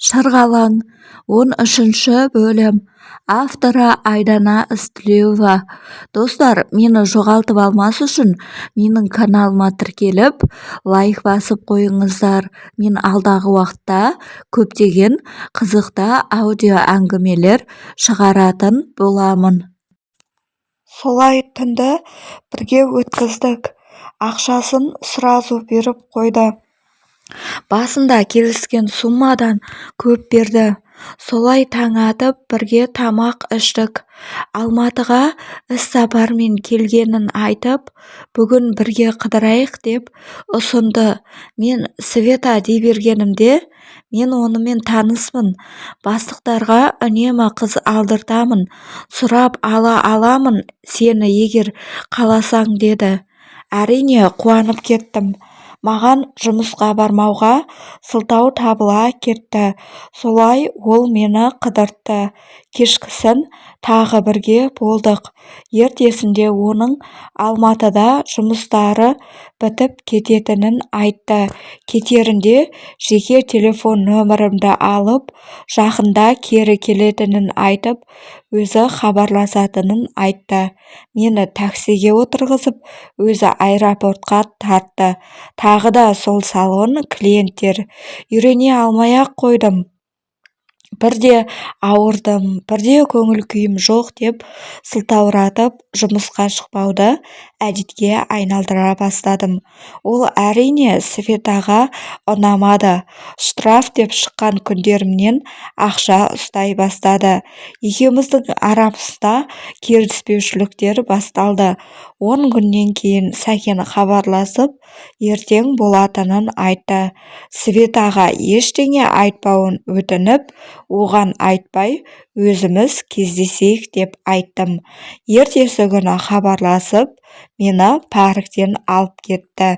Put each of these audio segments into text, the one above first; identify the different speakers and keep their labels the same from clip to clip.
Speaker 1: Шарғалаң 13 бөлім. Авторы Айдана Істілеуова. Достар, мені жоғалтып алмас үшін менің каналыма тіркеліп, лайк басып қойыңыздар. Мен алдағы уақытта көптеген қызықты аудио әңгімелер шығаратын боламын. Солай түнді бірге өткіздік. Ақшасын сразу беріп қойды. Басында келіскен суммадан көп берді. Солай таң атып бірге тамақ іштік. Алматыға іссапармен келгенін айтып, бүгін бірге қыдырайық деп ұсынды. Мен Света дей бергенімде, мен онымен таныспын. Бастықтарға үнемі қыз алдыртамын. Сұрап ала аламын сені егер қаласаң деді. Әрине қуанып кеттім. Маған жұмысқа бармауға сылтау табыла кетті. Солай ол мені қыдыртты. Кешкісін тағы бірге болдық. Ертесінде оның Алматыда жұмыстары бітіп кететінін айтты. Кетерінде жеке телефон нөмірімді алып, жақында кері келетінін айтып, өзі хабарласатынын айтты. Мені таксиге отырғызып, өзі аэропортқа тартты. Тағы да сол салон клиенттер. Үйрене алмай-ақ қойдым. Бірде ауырдым, бірде көңіл күйім жоқ деп сылтауратып жұмысқа шықпауды әдетке айналдыра бастадым. Ол әрине Светаға ұнамады. Штраф деп шыққан күндерімнен ақша ұстай бастады. Екеуміздің арамызда келіспеушіліктер басталды. 10 күннен кейін Сәкен хабарласып, ертең болатынын айтты. Светаға ештеңе айтпауын өтініп, оған айтпай, өзіміз кездесейік деп айттым. Ертесі күні хабарласып, мені парктен алып кетті.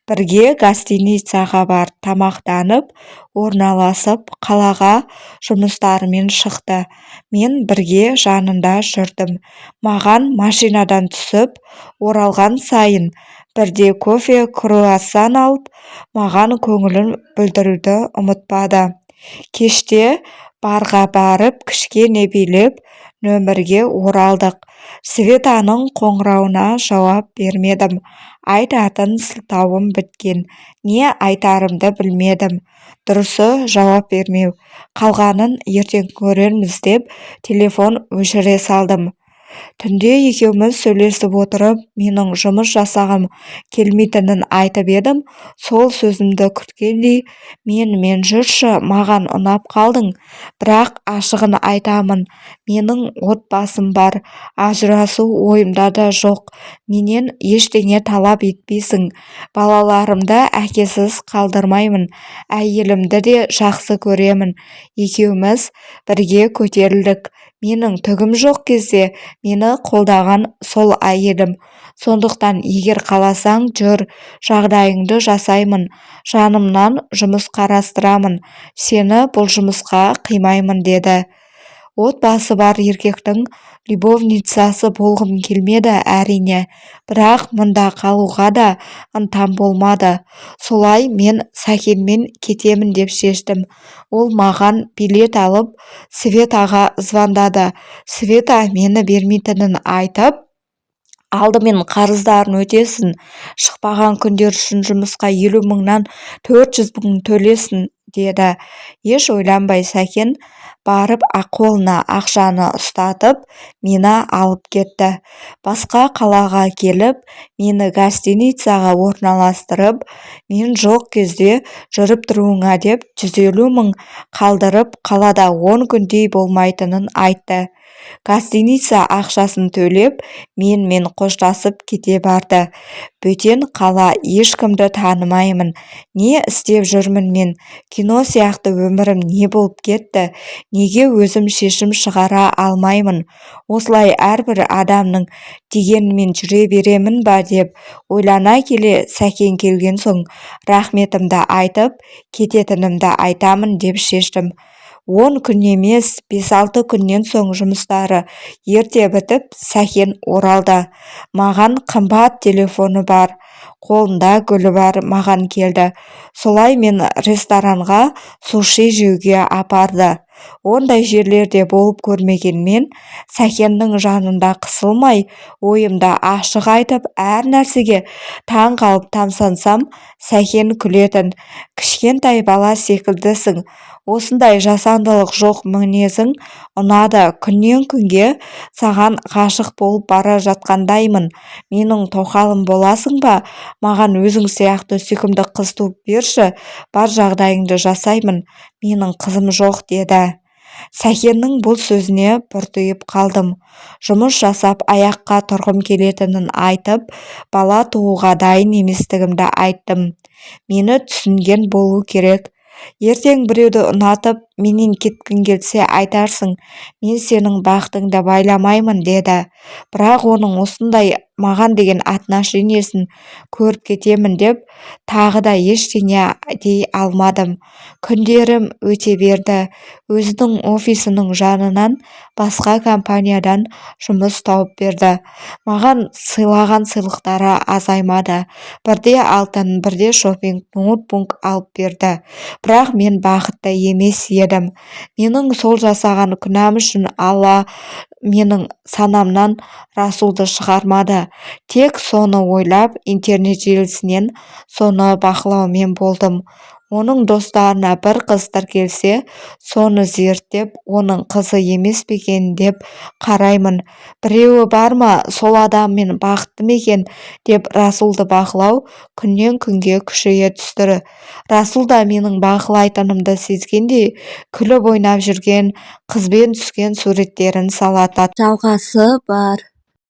Speaker 1: Бірге гостиницаға бар тамақтанып, орналасып, қалаға жұмыстарымен шықты. Мен бірге жанында жүрдім. Маған машинадан түсіп, оралған сайын бірде кофе, круассан алып, маған көңілін білдіруді ұмытпады. Кеште барға барып, кішкене билеп, нөмірге оралдық. Светаның қоңырауына жауап бермедім. Айтатын сылтауым біткен. Не айтарымды білмедім. Дұрысы жауап бермеу. Қалғанын ертең көрерміз деп телефон өшіре салдым. Түнде екеуміз сөйлесіп отырып, менің жұмыс жасағым келмейтінін айтып едім. Сол сөзімді күткендей, мен жүрші, маған ұнап қалдың. Бірақ ашығын айтамын, менің отбасым бар, ажырасу ойымда да жоқ. Менен ештеңе талап етпейсің. Балаларымды әкесіз қалдырмаймын. Әйелімді де жақсы көремін. Екеуміз бірге көтерілдік. Менің түгім жоқ кезде мені қолдаған сол әйелім. Сондықтан егер қаласаң жүр, жағдайыңды жасаймын. Жанымнан жұмыс қарастырамын. Сені бұл жұмысқа қимаймын деді. Отбасы бар еркектің любовницасы болғым келмеді әрине, бірақ мұнда қалуға да ынтам болмады. Солай мен Сәкенмен кетемін деп шештім. Ол маған билет алып, Светаға звондады. Света мені бермейтінін айтып, алдымен қарыздарын өтесін, шықпаған күндер үшін жұмысқа 50 мыңнан 400 мың төлесін деді. Еш ойланбай Сәкен барып қолына ақшаны ұстатып, мені алып кетті. Басқа қалаға келіп, мені гостиницаға орналастырып, мен жоқ кезде жүріп тұруыңа деп 150 мың қалдырып, қалада 10 күндей болмайтынын айтты. Гостиница ақшасын төлеп, менімен қоштасып кете барды. Бөтен қала, ешкімді танымаймын. Не істеп жүрмін мен? Кино сияқты өмірім не болып кетті? Неге өзім шешім шығара алмаймын? Осылай әрбір адамның дегенімен жүре беремін ба деп ойлана келе, Сәкен келген соң рахметімді айтып, кететінімді айтамын деп шештім. 10 күн емес, 5-6 күннен соң жұмыстары ерте бітіп, Сәкен оралды. Маған қымбат телефоны бар.
Speaker 2: қолында гүлі бар маған келді. Солай мен ресторанға суши жеуге апарды. Ондай жерлерде болып көрмегенмен, Сәкеннің жанында қысылмай, ойымды ашық айтып, әр нәрсеге таң қалып тамсансам, Сәкен күлетін. Кішкентай бала секілдісің. Осындай жасандылық жоқ мінезің ұнады. Күннен күнге саған ғашық болып бара жатқандаймын. Менің тоқалым боласың ба? Маған өзің сияқты сүйкімді қыз туып берші, бар жағдайыңды жасаймын. Менің қызым жоқ, деді. Сәкеннің бұл сөзіне бұртиып қалдым. Жұмыс жасап аяққа тұрғым келетінін айтып, бала тууға дайын еместігімді айттым. Мені түсінген болу керек. Ертең біреуді ұнатып, менен кеткің келсе айтарсың, мен сенің бақытыңды байламаймын, деді. Бірақ оның осындай маған деген отношениесін көріп кетемін деп, тағы да ештеңе дей алмадым. Күндерім өте берді. Өзінің офисінің жанынан басқа компаниядан жұмыс тауып берді. Маған сыйлаған сыйлықтары азаймады. Бірде алтын, бірде шопинг ноутбук алып берді. Бірақ мен бақытты емес едім. Менің сол жасаған күнәм үшін Алла менің санамнан Расулды шығармады. Тек соны ойлап, интернет желісінен соны бақылаумен болдым. Оның достарына бір қыз тіркелсе, соны зерттеп, оның қызы емес пе екен деп қараймын. Біреуі бар ма, сол адаммен бақытты ма екен деп Расулды бақылау күннен күнге күшейе түсті. Расул да менің бақылайтынымды сезгендей, күліп ойнап жүрген қызбен түскен суреттерін салатын.
Speaker 1: Жалғасы бар.